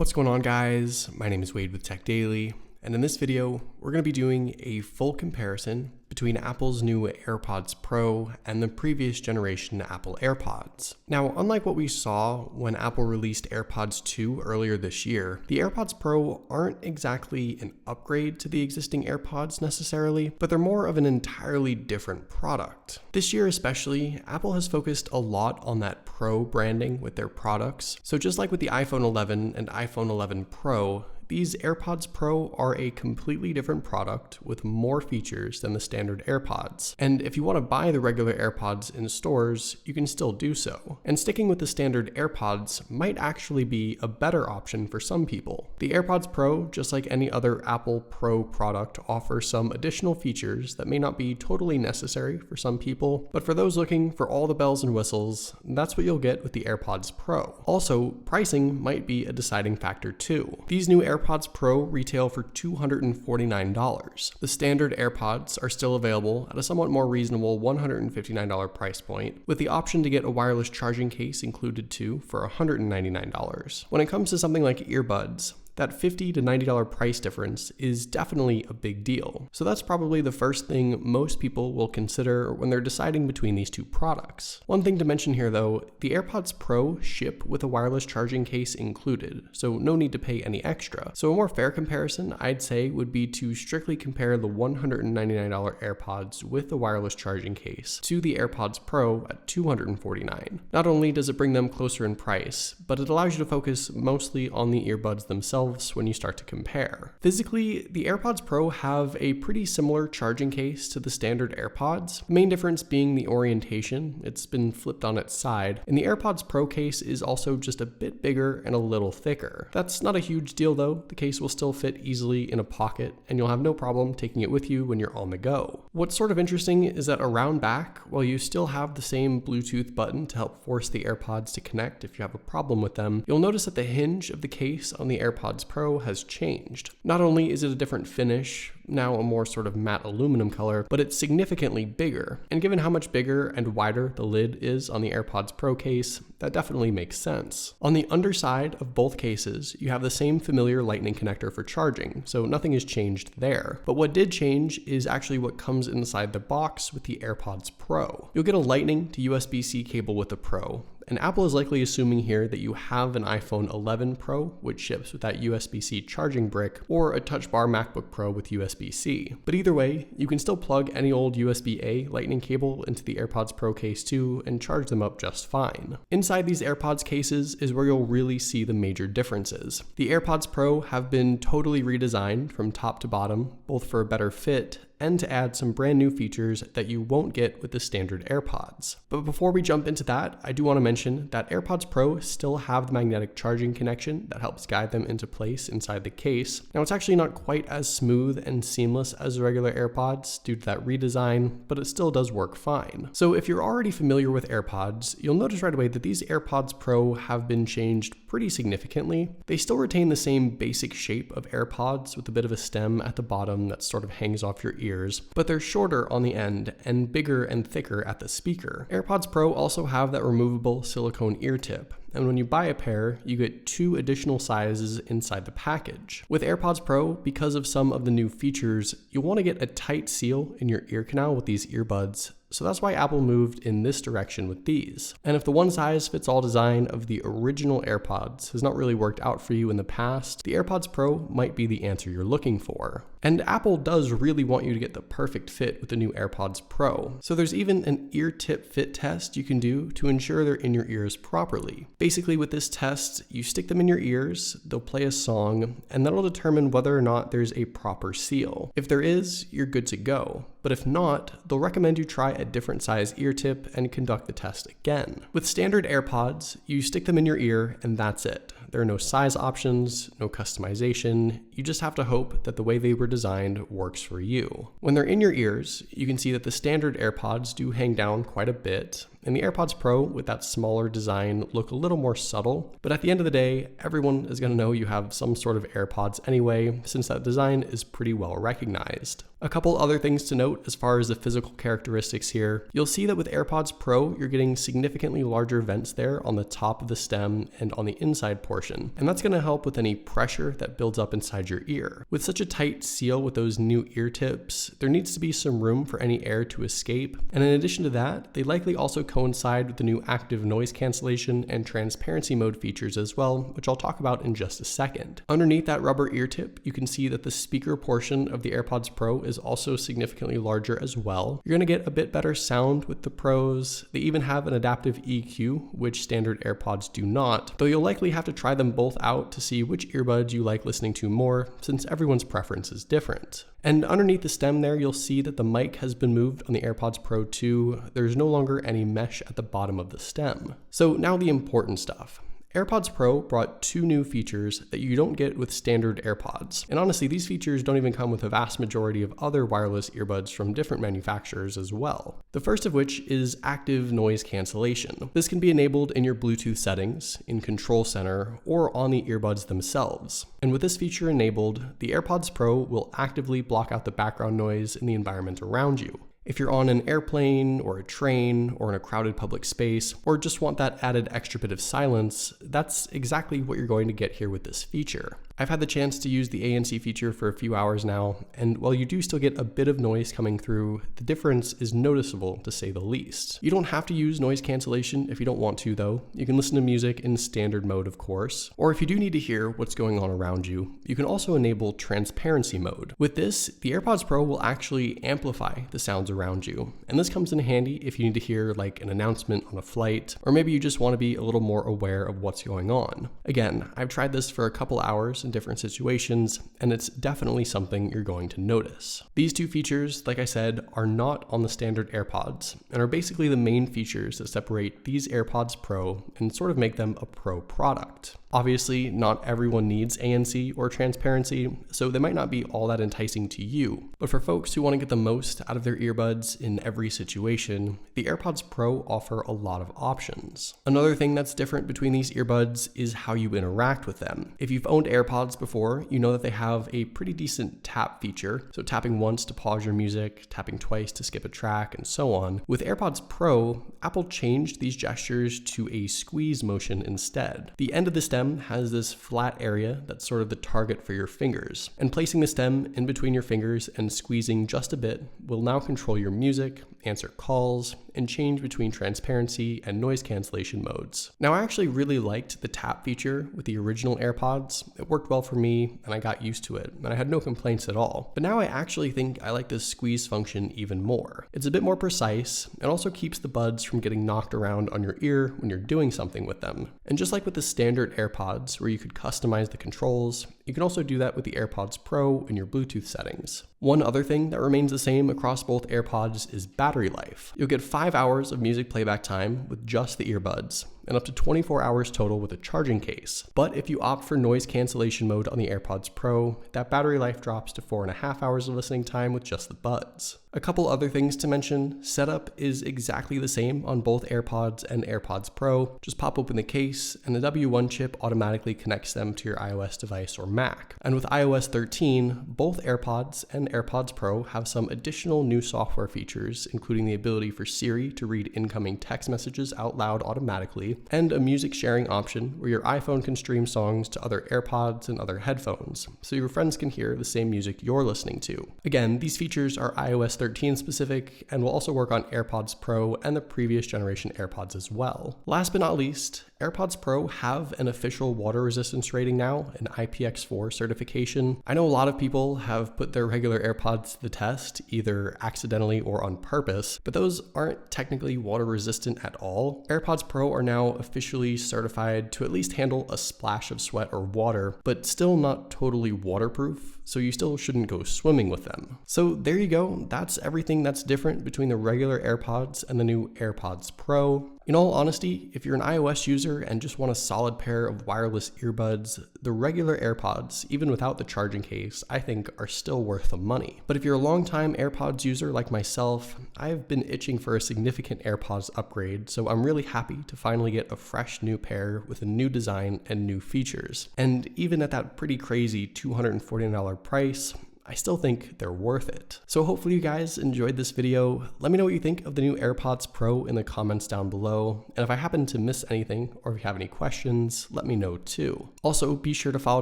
What's going on, guys? My name is Wade with TechDaily, and in this video, we're going to be doing a full comparison between Apple's new AirPods Pro and the previous generation Apple AirPods. Now, unlike what we saw when Apple released AirPods 2 earlier this year, the AirPods Pro aren't exactly an upgrade to the existing AirPods necessarily, but they're more of an entirely different product. This year especially, Apple has focused a lot on that Pro branding with their products. So just like with the iPhone 11 and iPhone 11 Pro, these AirPods Pro are a completely different product with more features than the standard AirPods. And if you want to buy the regular AirPods in stores, you can still do so. And sticking with the standard AirPods might actually be a better option for some people. The AirPods Pro, just like any other Apple Pro product, offers some additional features that may not be totally necessary for some people, but for those looking for all the bells and whistles, that's what you'll get with the AirPods Pro. Also, pricing might be a deciding factor too. These new AirPods Pro retail for $249. The standard AirPods are still available at a somewhat more reasonable $159 price point, with the option to get a wireless charging case included too for $199. When it comes to something like earbuds, that $50 to $90 price difference is definitely a big deal. So that's probably the first thing most people will consider when they're deciding between these two products. One thing to mention here though, the AirPods Pro ship with a wireless charging case included, so no need to pay any extra. So a more fair comparison, I'd say, would be to strictly compare the $199 AirPods with the wireless charging case to the AirPods Pro at $249. Not only does it bring them closer in price, but it allows you to focus mostly on the earbuds themselves when you start to compare. Physically, the AirPods Pro have a pretty similar charging case to the standard AirPods, the main difference being the orientation. It's been flipped on its side, and the AirPods Pro case is also just a bit bigger and a little thicker. That's not a huge deal though. The case will still fit easily in a pocket, and you'll have no problem taking it with you when you're on the go. What's sort of interesting is that around back, while you still have the same Bluetooth button to help force the AirPods to connect if you have a problem with them, you'll notice that the hinge of the case on the AirPods Pro has changed. Not only is it a different finish, now a more sort of matte aluminum color, but it's significantly bigger. And given how much bigger and wider the lid is on the AirPods Pro case, that definitely makes sense. On the underside of both cases, you have the same familiar lightning connector for charging, so nothing has changed there. But what did change is actually what comes inside the box with the AirPods Pro. You'll get a lightning to USB-C cable with the Pro, and Apple is likely assuming here that you have an iPhone 11 Pro, which ships with that USB-C charging brick, or a Touch Bar MacBook Pro with USB-C. But either way, you can still plug any old USB-A lightning cable into the AirPods Pro case too and charge them up just fine. Inside these AirPods cases is where you'll really see the major differences. The AirPods Pro have been totally redesigned from top to bottom, both for a better fit and to add some brand new features that you won't get with the standard AirPods. But before we jump into that, I do want to mention that AirPods Pro still have the magnetic charging connection that helps guide them into place inside the case. Now, it's actually not quite as smooth and seamless as the regular AirPods due to that redesign, but it still does work fine. So if you're already familiar with AirPods, you'll notice right away that these AirPods Pro have been changed pretty significantly. They still retain the same basic shape of AirPods with a bit of a stem at the bottom that sort of hangs off your ears, but they're shorter on the end and bigger and thicker at the speaker. AirPods Pro also have that removable silicone ear tip, and when you buy a pair, you get 2 additional sizes inside the package. With AirPods Pro, because of some of the new features, you'll want to get a tight seal in your ear canal with these earbuds. So that's why Apple moved in this direction with these. And if the one-size-fits-all design of the original AirPods has not really worked out for you in the past, the AirPods Pro might be the answer you're looking for. And Apple does really want you to get the perfect fit with the new AirPods Pro. So there's even an ear tip fit test you can do to ensure they're in your ears properly. Basically, with this test, you stick them in your ears, they'll play a song, and that'll determine whether or not there's a proper seal. If there is, you're good to go. But if not, they'll recommend you try a different size ear tip and conduct the test again. With standard AirPods, you stick them in your ear and that's it. There are no size options, no customization. You just have to hope that the way they were designed works for you. When they're in your ears, you can see that the standard AirPods do hang down quite a bit, and the AirPods Pro with that smaller design look a little more subtle, but at the end of the day, everyone is going to know you have some sort of AirPods anyway, since that design is pretty well recognized. A couple other things to note as far as the physical characteristics here. You'll see that with AirPods Pro, you're getting significantly larger vents there on the top of the stem and on the inside portion, and that's going to help with any pressure that builds up inside your ear. With such a tight seal with those new ear tips, there needs to be some room for any air to escape, and in addition to that, they likely also coincide with the new active noise cancellation and transparency mode features as well, which I'll talk about in just a second. Underneath that rubber ear tip, you can see that the speaker portion of the AirPods Pro is also significantly larger as well. You're going to get a bit better sound with the Pros. They even have an adaptive EQ, which standard AirPods do not, though you'll likely have to try them both out to see which earbuds you like listening to more, since everyone's preference is different. And underneath the stem there, you'll see that the mic has been moved on the AirPods Pro 2. There's no longer any mesh at the bottom of the stem. So now the important stuff. AirPods Pro brought two new features that you don't get with standard AirPods. And honestly, these features don't even come with a vast majority of other wireless earbuds from different manufacturers as well. The first of which is active noise cancellation. This can be enabled in your Bluetooth settings, in Control Center, or on the earbuds themselves. And with this feature enabled, the AirPods Pro will actively block out the background noise in the environment around you. If you're on an airplane or a train or in a crowded public space, or just want that added extra bit of silence, that's exactly what you're going to get here with this feature. I've had the chance to use the ANC feature for a few hours now, and while you do still get a bit of noise coming through, the difference is noticeable to say the least. You don't have to use noise cancellation if you don't want to though. You can listen to music in standard mode of course, or if you do need to hear what's going on around you, you can also enable transparency mode. With this, the AirPods Pro will actually amplify the sounds around you, and this comes in handy if you need to hear like an announcement on a flight, or maybe you just want to be a little more aware of what's going on. Again, I've tried this for a couple hours in different situations, and it's definitely something you're going to notice. These two features, like I said, are not on the standard AirPods, and are basically the main features that separate these AirPods Pro and sort of make them a Pro product. Obviously, not everyone needs ANC or transparency, so they might not be all that enticing to you. But for folks who want to get the most out of their earbuds in every situation, the AirPods Pro offer a lot of options. Another thing that's different between these earbuds is how you interact with them. If you've owned AirPods before, you know that they have a pretty decent tap feature, so tapping once to pause your music, tapping twice to skip a track, and so on. With AirPods Pro, Apple changed these gestures to a squeeze motion instead. The end of the stem has this flat area that's sort of the target for your fingers, and placing the stem in between your fingers and squeezing just a bit will now control your music, answer calls, and change between transparency and noise cancellation modes. Now, I actually really liked the tap feature with the original AirPods. It worked well for me, and I got used to it, and I had no complaints at all. But now I actually think I like this squeeze function even more. It's a bit more precise, and also keeps the buds from getting knocked around on your ear when you're doing something with them. And just like with the standard AirPods, where you could customize the controls, you can also do that with the AirPods Pro in your Bluetooth settings. One other thing that remains the same across both AirPods is battery life. You'll get 5 hours of music playback time with just the earbuds, and up to 24 hours total with a charging case. But if you opt for noise cancellation mode on the AirPods Pro, that battery life drops to 4.5 hours of listening time with just the buds. A couple other things to mention: setup is exactly the same on both AirPods and AirPods Pro. Just pop open the case, and the W1 chip automatically connects them to your iOS device or Mac. And with iOS 13, both AirPods and AirPods Pro have some additional new software features, including the ability for Siri to read incoming text messages out loud automatically, and a music sharing option where your iPhone can stream songs to other AirPods and other headphones, so your friends can hear the same music you're listening to. Again, these features are iOS 13 specific, and will also work on AirPods Pro and the previous generation AirPods as well. Last but not least, AirPods Pro have an official water resistance rating now, an IPX4 certification. I know a lot of people have put their regular AirPods to the test, either accidentally or on purpose, but those aren't technically water resistant at all. AirPods Pro are now officially certified to at least handle a splash of sweat or water, but still not totally waterproof, so you still shouldn't go swimming with them. So there you go, that's everything that's different between the regular AirPods and the new AirPods Pro. In all honesty, if you're an iOS user and just want a solid pair of wireless earbuds, the regular AirPods, even without the charging case, I think are still worth the money. But if you're a longtime AirPods user like myself, I've been itching for a significant AirPods upgrade, so I'm really happy to finally get a fresh new pair with a new design and new features. And even at that pretty crazy $249 price, I still think they're worth it. So hopefully you guys enjoyed this video. Let me know what you think of the new AirPods Pro in the comments down below. And if I happen to miss anything or if you have any questions, let me know too. Also, be sure to follow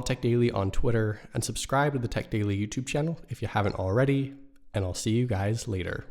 TechDaily on Twitter and subscribe to the TechDaily YouTube channel if you haven't already. And I'll see you guys later.